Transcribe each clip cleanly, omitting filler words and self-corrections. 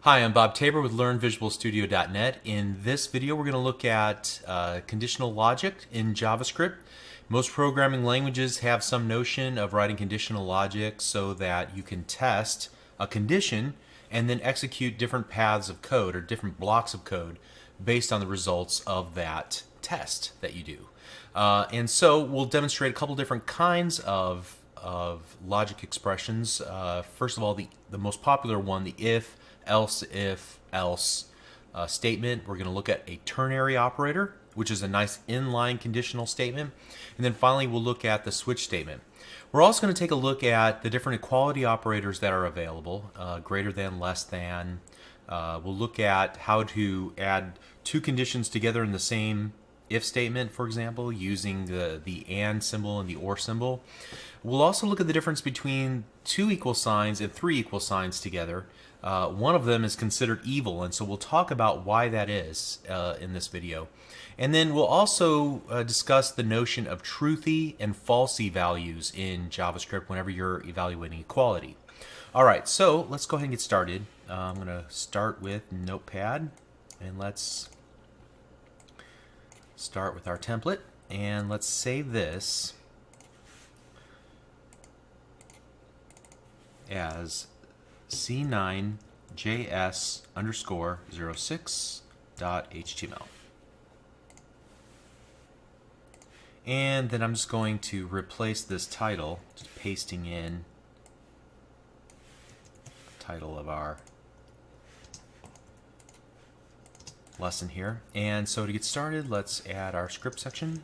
Hi, I'm Bob Tabor with LearnVisualStudio.net. In this video, we're going to look at conditional logic in JavaScript. Most programming languages have some notion of writing conditional logic so that you can test a condition and then execute different paths of code or different blocks of code based on the results of that test that you do. And so we'll demonstrate a couple different kinds of logic expressions. First of all, the most popular one, the if, else statement. We're going to look at a ternary operator, which is a nice inline conditional statement. And then finally, we'll look at the switch statement. We're also going to take a look at the different equality operators that are available, greater than, less than. We'll look at how to add two conditions together in the same if statement, for example, using the and symbol and the or symbol. We'll also look at the difference between two equal signs and three equal signs together. One of them is considered evil, and so we'll talk about why that is in this video. And then we'll also discuss the notion of truthy and falsy values in JavaScript whenever you're evaluating equality. All right, so let's go ahead and get started. I'm going to start with Notepad, and let's start with our template, and let's save this as c9js_06.html. And then I'm just going to replace this title, just pasting in the title of our lesson here. And so to get started, let's add our script section.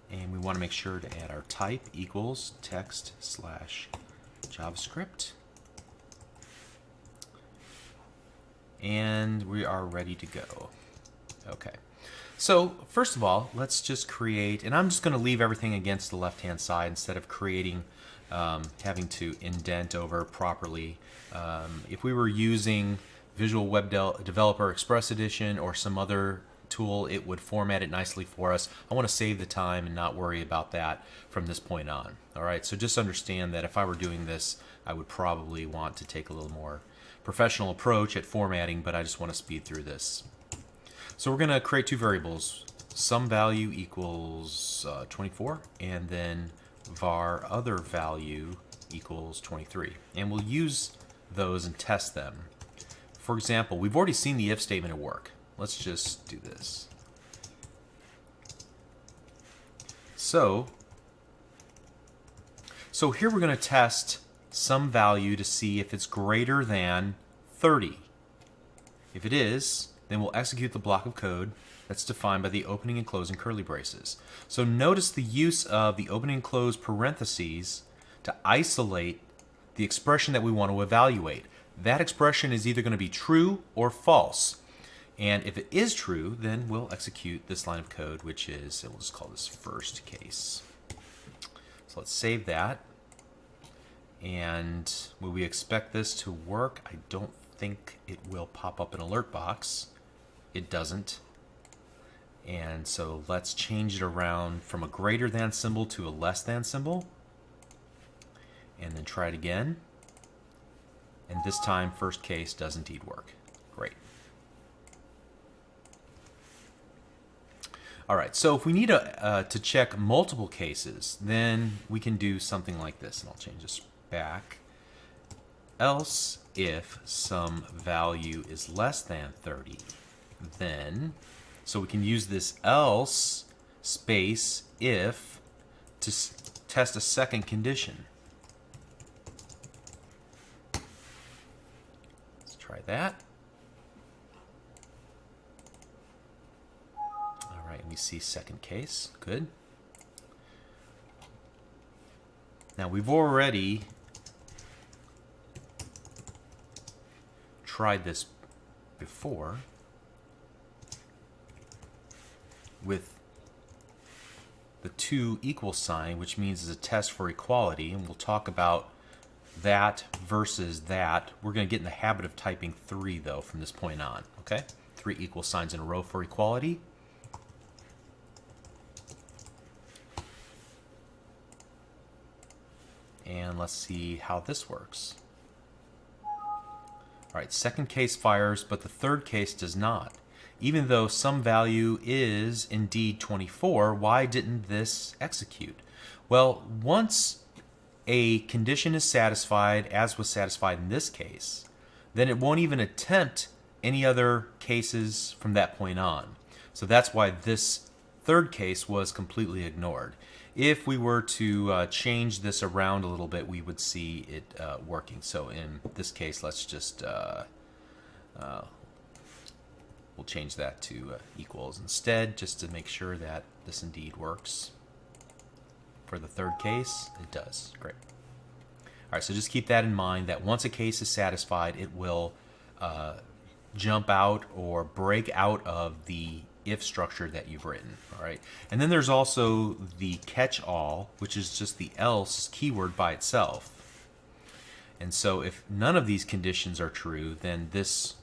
And we want to make sure to add our type equals text/JavaScript. And we are ready to go. Okay. So first of all, let's just create, and I'm just going to leave everything against the left-hand side instead of creating, having to indent over properly. If we were using Visual Web Developer Express Edition or some other tool, it would format it nicely for us. I want to save the time and not worry about that from this point on. All right, so just understand that if I were doing this, I would probably want to take a little more professional approach at formatting, but I just want to speed through this. So we're going to create two variables, some value equals 24, and then var other value equals 23. And we'll use those and test them. For example, we've already seen the if statement at work. Let's just do this. So here we're going to test some value to see if it's greater than 30. If it is, then we'll execute the block of code that's defined by the opening and closing curly braces. So notice the use of the opening and close parentheses to isolate the expression that we want to evaluate. That expression is either going to be true or false. And if it is true, then we'll execute this line of code, which is, we'll just call this first case. So let's save that. And will we expect this to work? I don't think it will pop up an alert box. It doesn't. And so let's change it around from a greater than symbol to a less than symbol. And then try it again. And this time, first case does indeed work. Great. All right, so if we need to check multiple cases, then we can do something like this. And I'll change this back. Else if some value is less than 30, then, so we can use this else space if to test a second condition. Let's try that. All right, we see second case. Good. Now we've already tried this before with the two equal sign, which means it's a test for equality, and we'll talk about that versus that. We're going to get in the habit of typing 3 though from this point on. Okay, 3 equal signs in a row for equality. And let's see how this works. All right, second case fires, but the third case does not. Even though some value is indeed 24, why didn't this execute? Well, once a condition is satisfied, as was satisfied in this case, then it won't even attempt any other cases from that point on. So that's why this third case was completely ignored. If we were to change this around a little bit, we would see it working. So in this case, let's just we'll change that to equals instead, just to make sure that this indeed works. For the third case, it does. Great. All right, so just keep that in mind, that once a case is satisfied, it will jump out or break out of the if structure that you've written. All right, and then there's also the catch-all, which is just the else keyword by itself. And so if none of these conditions are true, then this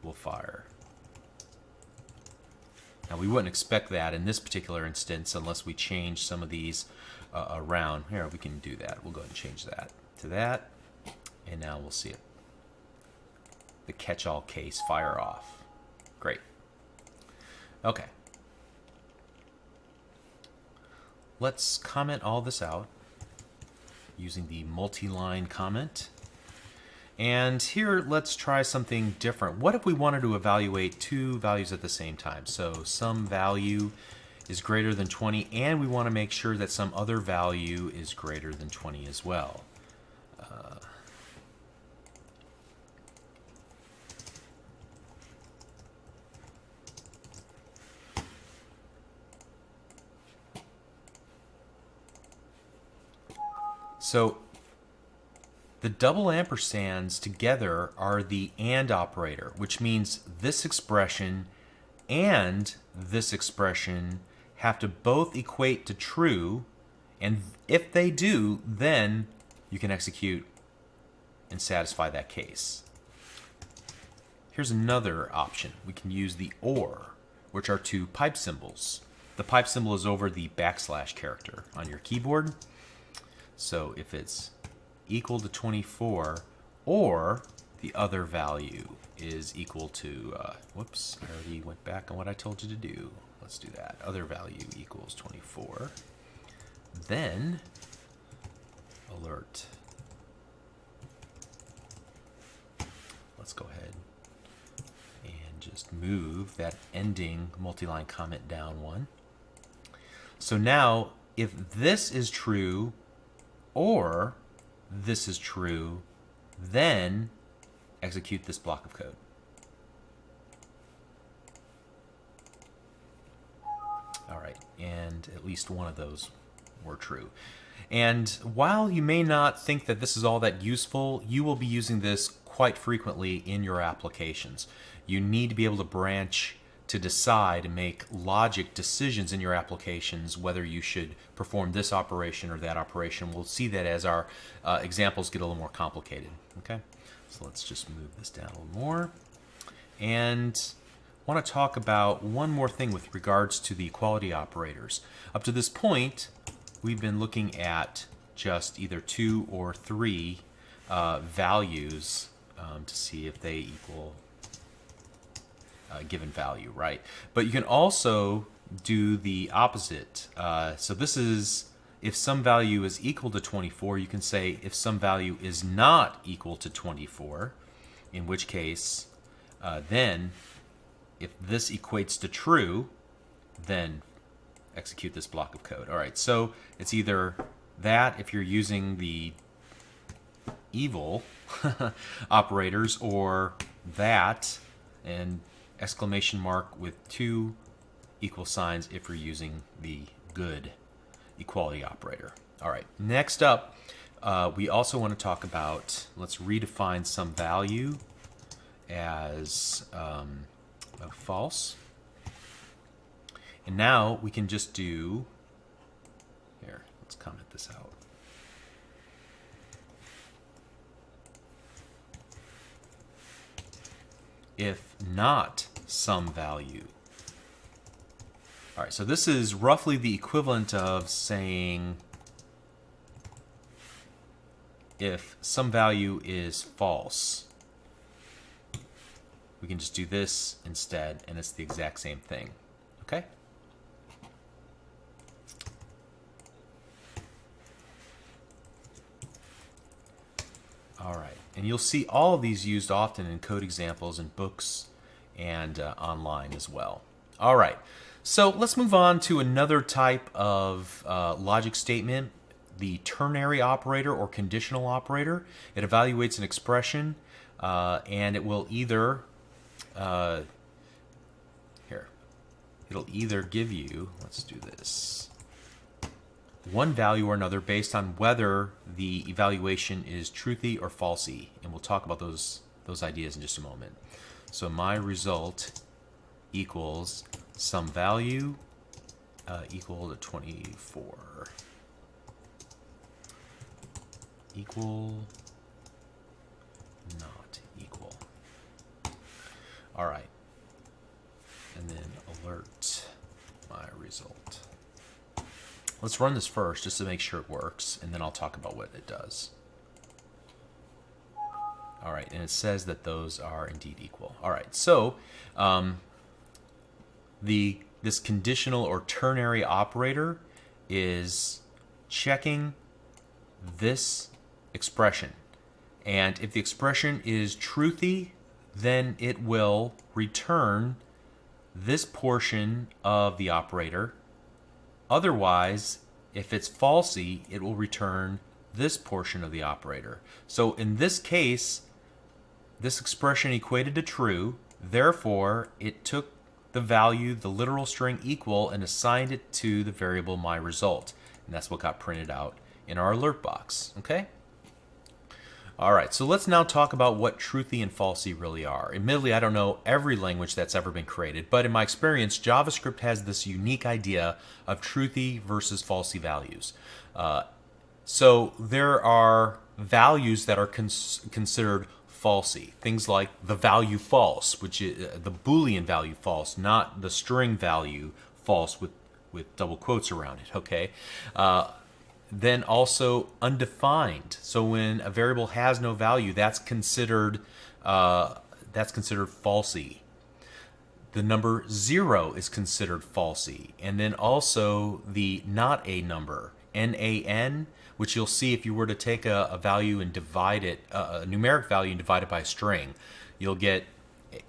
will fire. Now we wouldn't expect that in this particular instance unless we change some of these around. Here, we can do that. We'll go ahead and change that to that. And now we'll see it. The catch-all case fire off. Great. Okay. Let's comment all this out using the multi-line comment. And here, let's try something different. What if we wanted to evaluate two values at the same time? So some value is greater than 20, and we want to make sure that some other value is greater than 20 as well. So the double ampersands together are the AND operator, which means this expression and this expression have to both equate to true, and if they do, then you can execute and satisfy that case. Here's another option. We can use the OR, which are two pipe symbols. The pipe symbol is over the backslash character on your keyboard. So if it's equal to 24, or the other value is equal to, whoops, I already went back on what I told you to do. Let's do that. Other value equals 24. Then, alert. Let's go ahead and just move that ending multi-line comment down one. So now, if this is true, or this is true, then execute this block of code. All right, and at least one of those were true. And while you may not think that this is all that useful, you will be using this quite frequently in your applications. You need to be able to branch to decide and make logic decisions in your applications whether you should perform this operation or that operation. We'll see that as our examples get a little more complicated. Okay, so let's just move this down a little more. And I want to talk about one more thing with regards to the equality operators. Up to this point, we've been looking at just either 2 or 3 values to see if they equal a given value, right? But you can also do the opposite. So this is if some value is equal to 24, you can say if some value is not equal to 24, in which case then if this equates to true, then execute this block of code. All right, so it's either that if you're using the evil operators, or that and exclamation mark with 2 equal signs if you're using the good equality operator. All right, next up, we also want to talk about, let's redefine some value as false. And now we can just do, here, let's comment this out. If not some value. All right, so this is roughly the equivalent of saying if some value is false, we can just do this instead, and it's the exact same thing. Okay? All right, and you'll see all of these used often in code examples in books and online as well. All right, so let's move on to another type of logic statement, the ternary operator or conditional operator. It evaluates an expression, and it will either it'll either give you, let's do this, one value or another based on whether the evaluation is truthy or falsy, and we'll talk about those ideas in just a moment. So my result equals some value equal to 24 equal not equal. All right, and then alert my result. Let's run this first just to make sure it works, and then I'll talk about what it does. All right, and it says that those are indeed equal. All right, so this conditional or ternary operator is checking this expression. And if the expression is truthy, then it will return this portion of the operator. Otherwise, if it's falsy, it will return this portion of the operator. So in this case, this expression equated to true, therefore it took the value, the literal string equal, and assigned it to the variable myResult. And that's what got printed out in our alert box, okay? All right, so let's now talk about what truthy and falsy really are. Admittedly, I don't know every language that's ever been created, but in my experience, JavaScript has this unique idea of truthy versus falsy values. So there are values that are considered falsy. Things like the value false, which is the Boolean value false, not the string value false with double quotes around it, okay? Then also undefined. So when a variable has no value, that's considered falsy. The number 0 is considered falsy. And then also the not a number, NaN, which you'll see if you were to take a value and divide it, a numeric value and divide it by a string, you'll get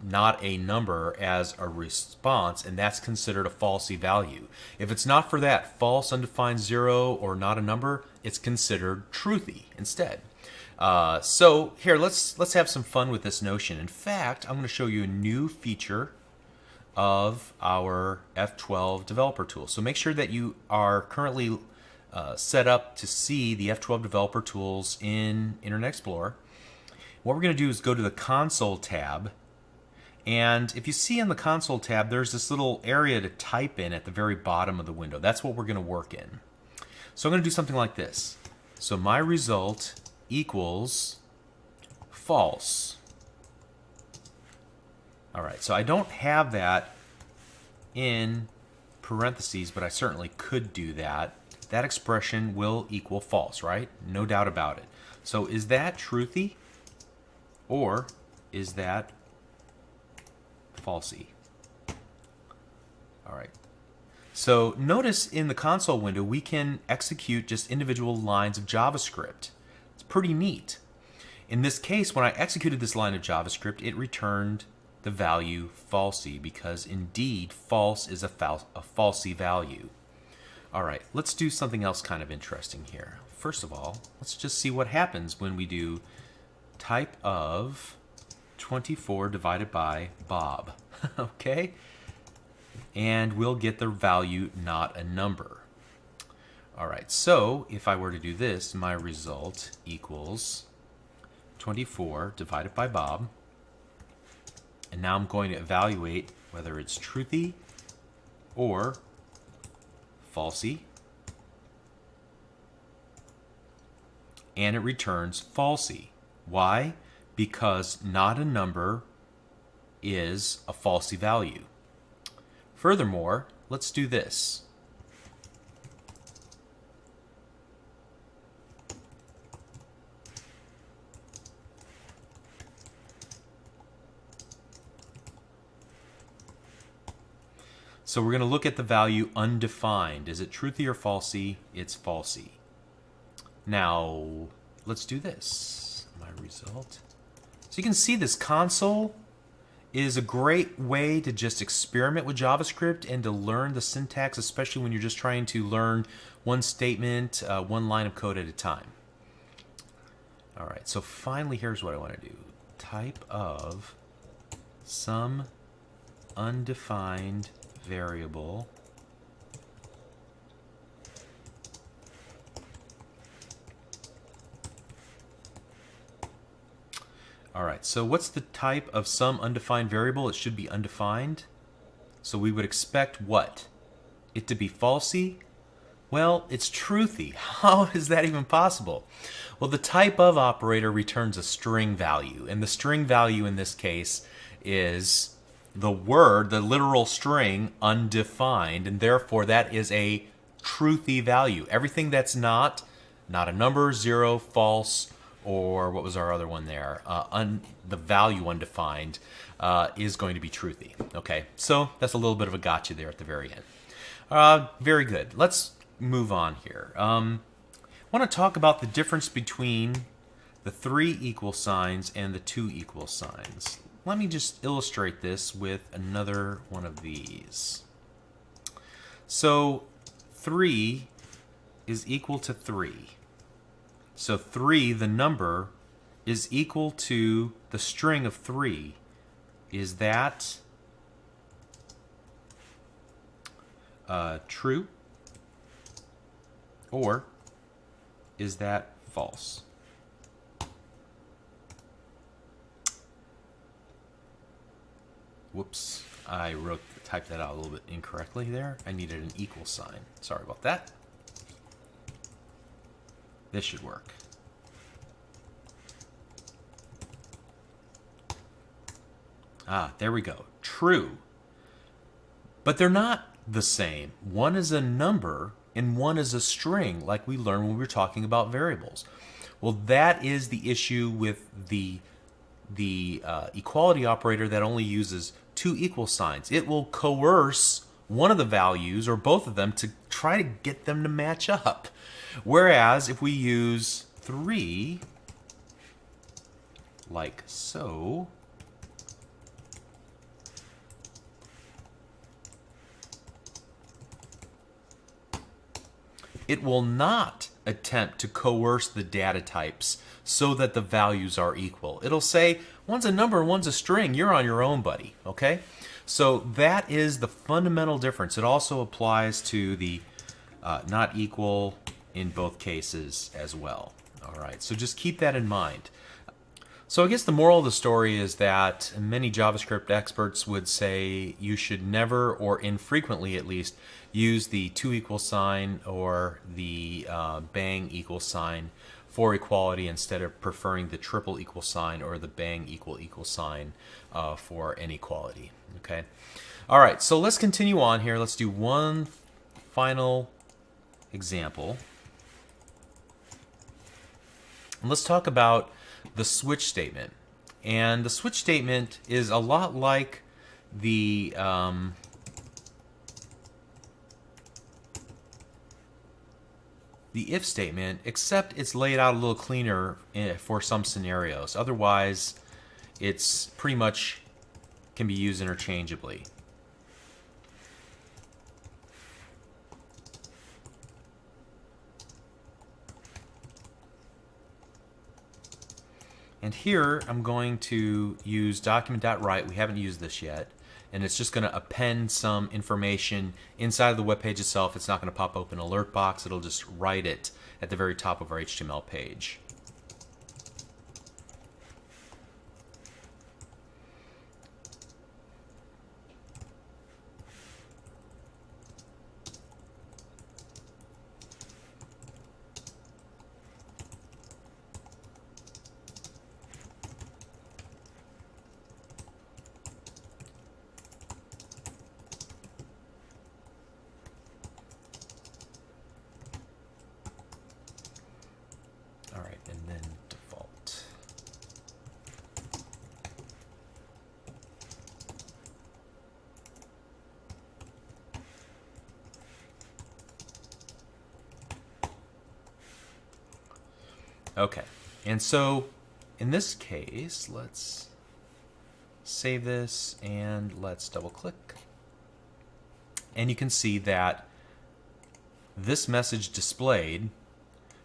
not a number as a response, and that's considered a falsy value. If it's not for that, false, undefined, 0, or not a number, it's considered truthy instead. So here, let's have some fun with this notion. In fact, I'm going to show you a new feature of our F12 developer tool. So make sure that you are currently set up to see the F12 developer tools in Internet Explorer. What we're going to do is go to the console tab. And if you see on the console tab, there's this little area to type in at the very bottom of the window. That's what we're going to work in. So I'm going to do something like this. So my result equals false. All right, so I don't have that in parentheses, but I certainly could do that. That expression will equal false, right? No doubt about it. So is that truthy or is that falsy? All right. So notice in the console window, we can execute just individual lines of JavaScript. It's pretty neat. In this case, when I executed this line of JavaScript, it returned the value falsy because indeed false is a falsy value. All right, let's do something else kind of interesting here. First of all, let's just see what happens when we do type of 24 divided by Bob, okay? And we'll get the value not a number. All right, so if I were to do this, my result equals 24 divided by Bob. And now I'm going to evaluate whether it's truthy or falsy. And it returns falsy. Why? Because not a number is a falsy value. Furthermore, let's do this. So we're going to look at the value undefined. Is it truthy or falsy? It's falsy. Now, let's do this. My result. So you can see this console is a great way to just experiment with JavaScript and to learn the syntax, especially when you're just trying to learn one statement, one line of code at a time. All right, so finally, here's what I want to do. Type of some undefined variable All right, so what's the type of some undefined variable? It should be undefined. So we would expect what? It to be falsy? Well, it's truthy. How is that even possible? Well, the type of operator returns a string value, and the string value in this case is the word, the literal string, undefined, and therefore that is a truthy value. Everything that's not a number, 0, false, or what was our other one there? The value undefined is going to be truthy. Okay, so that's a little bit of a gotcha there at the very end. Very good. Let's move on here. I want to talk about the difference between the 3 equal signs and the 2 equal signs. Let me just illustrate this with another one of these. So 3 is equal to 3. So 3, the number, is equal to the string of 3. Is that true? Or is that false? Whoops, I typed that out a little bit incorrectly there. I needed an equal sign. Sorry about that. This should work. There we go. True. But they're not the same. One is a number and one is a string, like we learned when we were talking about variables. Well, that is the issue with the equality operator that only uses 2 equal signs. It will coerce one of the values or both of them to try to get them to match up. Whereas if we use 3, like so, it will not attempt to coerce the data types so that the values are equal. It'll say, one's a number and one's a string. You're on your own, buddy. Okay? So that is the fundamental difference. It also applies to the not equal in both cases as well. All right, so just keep that in mind. So I guess the moral of the story is that many JavaScript experts would say you should never, or infrequently at least, use the 2 equal sign or the bang equal sign for equality instead of preferring the triple equal sign or the bang equal sign for inequality. Okay. All right, so let's continue on here. Let's do one final example. And let's talk about the switch statement. And the switch statement is a lot like the if statement, except it's laid out a little cleaner for some scenarios. Otherwise, it's pretty much can be used interchangeably. And here I'm going to use document.write. We haven't used this yet. And it's just going to append some information inside of the web page itself. It's not going to pop open an alert box. It'll just write it at the very top of our HTML page. All right, Okay, and so in this case, let's save this and let's double click. And you can see that this message displayed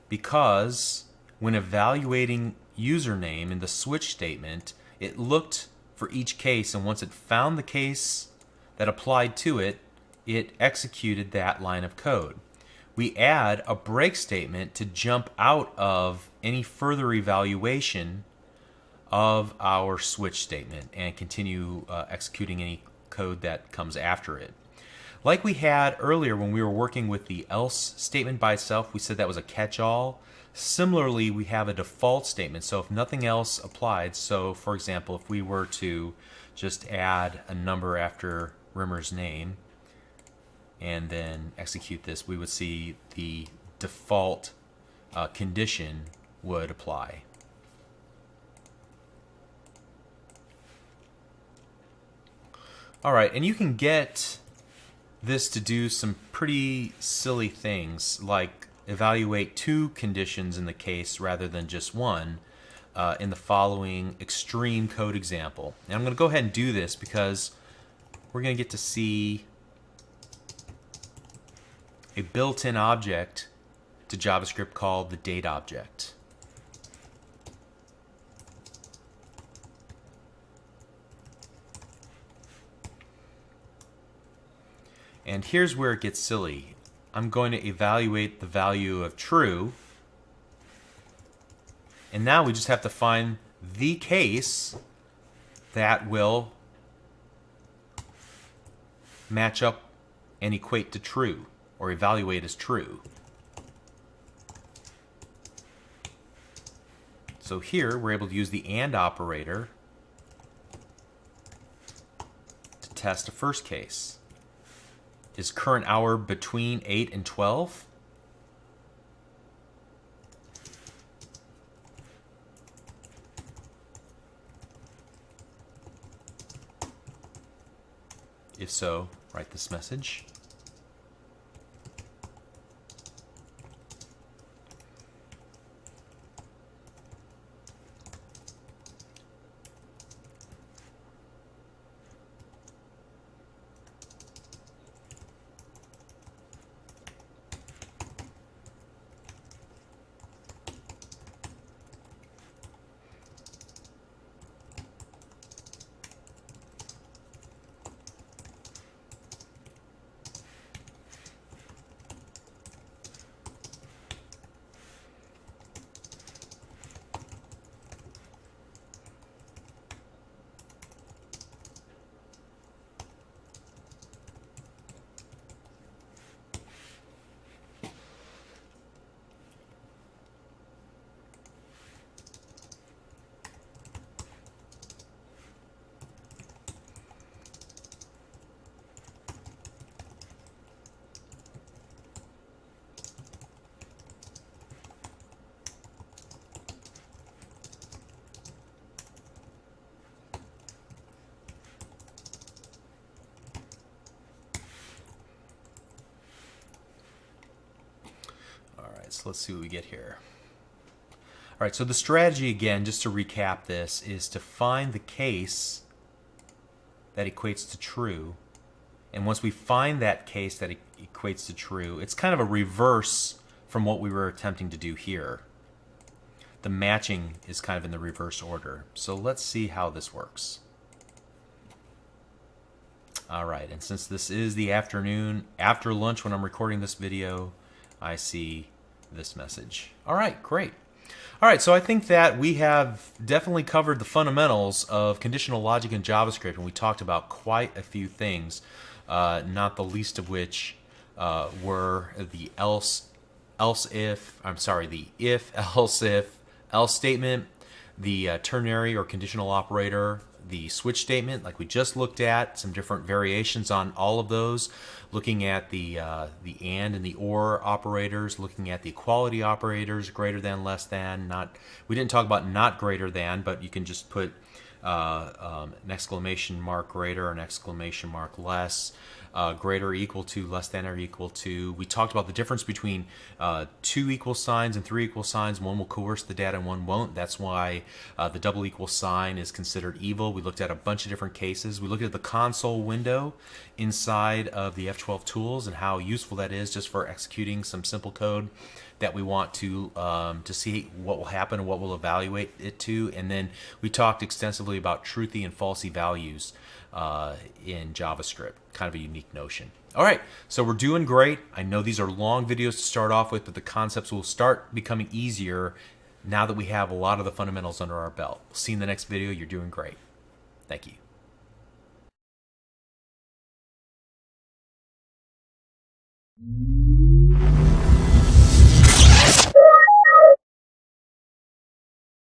because when evaluating username in the switch statement, it looked for each case, and once it found the case that applied to it, it executed that line of code. We add a break statement to jump out of any further evaluation of our switch statement and continue executing any code that comes after it. Like we had earlier when we were working with the else statement by itself, we said that was a catch-all. Similarly, we have a default statement, so if nothing else applied, so for example, if we were to just add a number after Rimmer's name and then execute this, we would see the default condition would apply. All right, and you can get this to do some pretty silly things, like evaluate 2 conditions in the case rather than just one in the following extreme code example. And I'm going to go ahead and do this because we're going to get to see a built-in object to JavaScript called the date object. And here's where it gets silly. I'm going to evaluate the value of true, and now we just have to find the case that will match up and equate to true, or evaluate as true. So here we're able to use the AND operator to test a first case. Is current hour between 8 and 12? If so, write this message. So let's see what we get here. All right, so the strategy again, just to recap this, is to find the case that equates to true. And once we find that case that equates to true, it's kind of a reverse from what we were attempting to do here. The matching is kind of in the reverse order. So let's see how this works. All right, and since this is the afternoon, after lunch when I'm recording this video, I see this message. All right, great. All right, so I think that we have definitely covered the fundamentals of conditional logic in JavaScript, and we talked about quite a few things, not the least of which were the if, else if, else statement, the ternary or conditional operator, the switch statement, like we just looked at, some different variations on all of those, looking at the and the or operators, looking at the equality operators, greater than, less than, not. We didn't talk about not greater than, but you can just put an exclamation mark greater, an exclamation mark less. greater or equal to, less than or equal to. We talked about the difference between 2 equal signs and 3 equal signs. One will coerce the data and one won't. That's why the double equal sign is considered evil. We looked at a bunch of different cases. We looked at the console window inside of the F12 tools and how useful that is just for executing some simple code that we want to see what will happen and what we'll evaluate it to. And then we talked extensively about truthy and falsy values in JavaScript, kind of a unique notion. All right, so we're doing great. I know these are long videos to start off with, but the concepts will start becoming easier now that we have a lot of the fundamentals under our belt. We'll see you in the next video. You're doing great. Thank you.